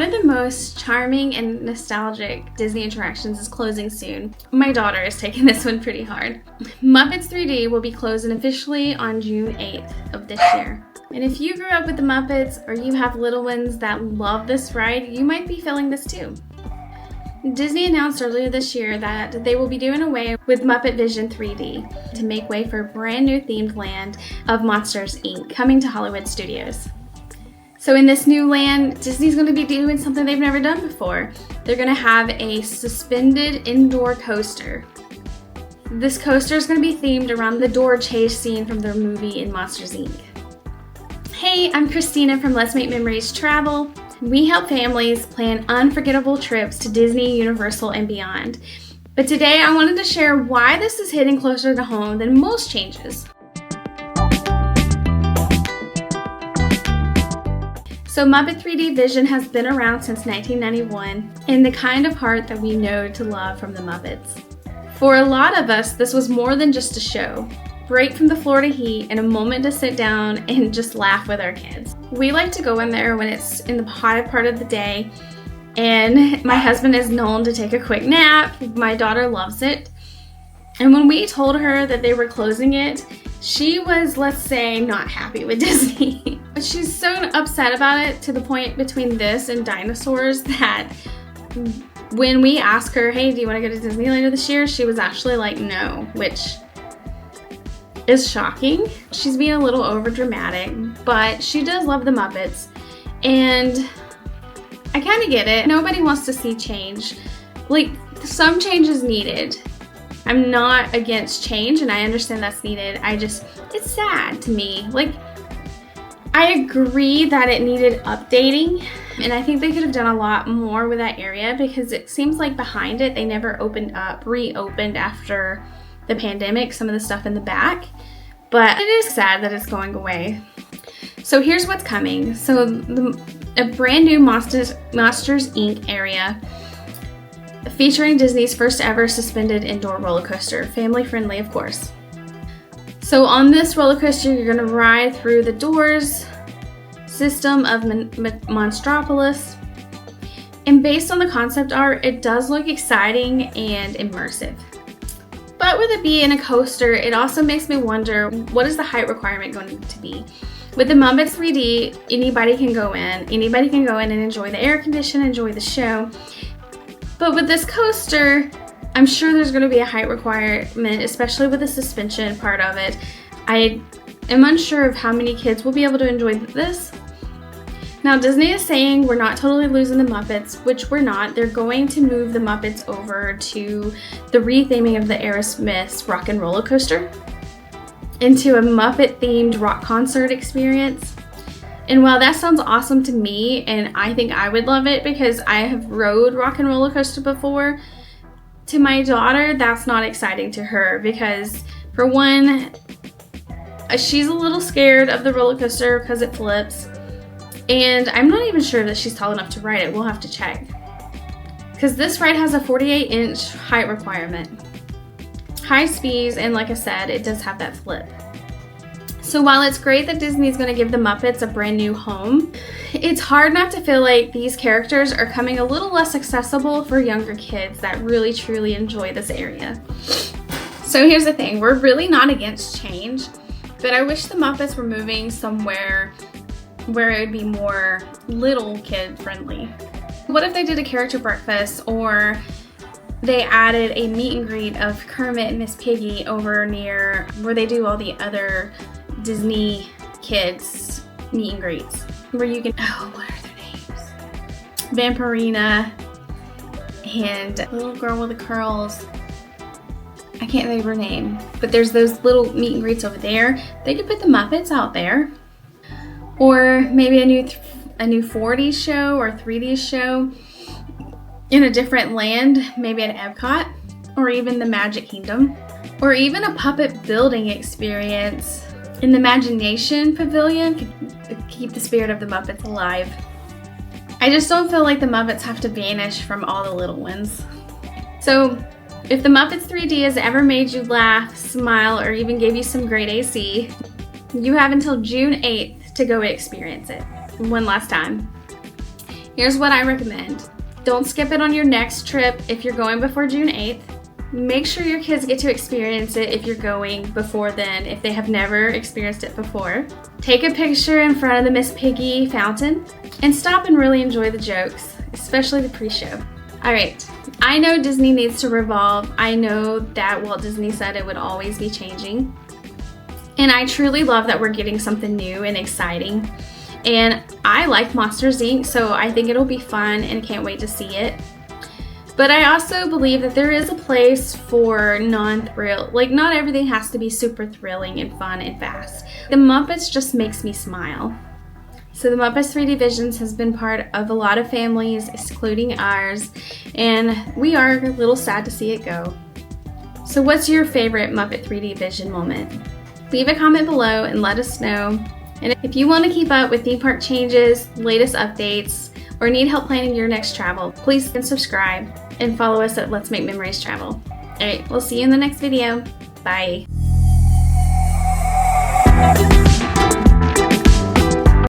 One of the most charming and nostalgic Disney attractions is closing soon. My daughter is taking this one pretty hard. Muppets 3D will be closing officially on June 8th of this year. And if you grew up with the Muppets or you have little ones that love this ride, you might be feeling this too. Disney announced earlier this year that they will be doing away with Muppet Vision 3D to make way for a brand new themed land of Monsters, Inc. coming to Hollywood Studios. So in this new land, Disney's going to be doing something they've never done before. They're going to have a suspended indoor coaster. This coaster is going to be themed around the door chase scene from their movie in Monsters, Inc. Hey, I'm Christina from Let's Make Memories Travel. We help families plan unforgettable trips to Disney, Universal, and beyond. But today I wanted to share why this is hitting closer to home than most changes. So Muppet 3D Vision has been around since 1991 and the kind of heart that we know to love from the Muppets. For a lot of us, this was more than just a show. Break from the Florida heat and a moment to sit down and just laugh with our kids. We like to go in there when it's in the hot part of the day, and my husband is known to take a quick nap. My daughter loves it. And when we told her that they were closing it, she was, let's say, not happy with Disney. But she's so upset about it to the point between this and dinosaurs that when we asked her, hey, do you want to go to Disney later this year? She was actually like, no, which is shocking. She's being a little over dramatic, but she does love the Muppets, and I kind of get it. Nobody wants to see change. Like, some change is needed. I'm not against change, and I understand that's needed. It's sad to me. Like, I agree that it needed updating, and I think they could have done a lot more with that area because it seems like behind it, they never reopened after the pandemic, some of the stuff in the back, but it is sad that it's going away. So here's what's coming. So a brand new Monsters Inc. area featuring Disney's first ever suspended indoor roller coaster, family friendly of course. So on this roller coaster, you're gonna ride through the doors system of Monstropolis, and based on the concept art, it does look exciting and immersive. But with it being a coaster, it also makes me wonder, what is the height requirement going to be? With the Muppets 3D, anybody can go in. Anybody can go in and enjoy the air condition, enjoy the show. But with this coaster, I'm sure there's going to be a height requirement, especially with the suspension part of it. I am unsure of how many kids will be able to enjoy this. Now, Disney is saying we're not totally losing the Muppets, which we're not. They're going to move the Muppets over to the retheming of the Aerosmith's Rock and Roller Coaster into a Muppet-themed rock concert experience. And while that sounds awesome to me, and I think I would love it because I have rode Rock and Roller Coaster before, to my daughter, that's not exciting to her because, for one, she's a little scared of the roller coaster because it flips. And I'm not even sure that she's tall enough to ride it. We'll have to check. Because this ride has a 48-inch height requirement. High speeds, and like I said, it does have that flip. So while it's great that Disney's going to give the Muppets a brand new home, it's hard not to feel like these characters are coming a little less accessible for younger kids that really truly enjoy this area. So here's the thing. We're really not against change, but I wish the Muppets were moving somewhere where it would be more little kid friendly. What if they did a character breakfast, or they added a meet and greet of Kermit and Miss Piggy over near where they do all the other Disney kids meet and greets, where you can, what are their names? Vampirina and the little girl with the curls. I can't think of her name, but there's those little meet and greets over there. They could put the Muppets out there. Or maybe a new 4D show or 3D show in a different land, maybe at Epcot, or even the Magic Kingdom, or even a puppet building experience in the Imagination Pavilion to keep the spirit of the Muppets alive. I just don't feel like the Muppets have to vanish from all the little ones. So if the Muppets 3D has ever made you laugh, smile, or even gave you some great AC, you have until June 8th to go experience it one last time. Here's what I recommend. Don't skip it on your next trip if you're going before June 8th. Make sure your kids get to experience it if you're going before then, if they have never experienced it before. Take a picture in front of the Miss Piggy fountain and stop and really enjoy the jokes, especially the pre-show. All right, I know Disney needs to revolve. I know that Walt Disney said it would always be changing. And I truly love that we're getting something new and exciting. And I like Monsters, Inc., so I think it'll be fun and can't wait to see it. But I also believe that there is a place for non-thrill. Like, not everything has to be super thrilling and fun and fast. The Muppets just makes me smile. So the Muppets 3D Visions has been part of a lot of families, including ours, and we are a little sad to see it go. So what's your favorite Muppet 3D Vision moment? Leave a comment below and let us know. And if you want to keep up with theme park changes, latest updates, or need help planning your next travel, please subscribe and follow us at Let's Make Memories Travel. Alright, we'll see you in the next video. Bye.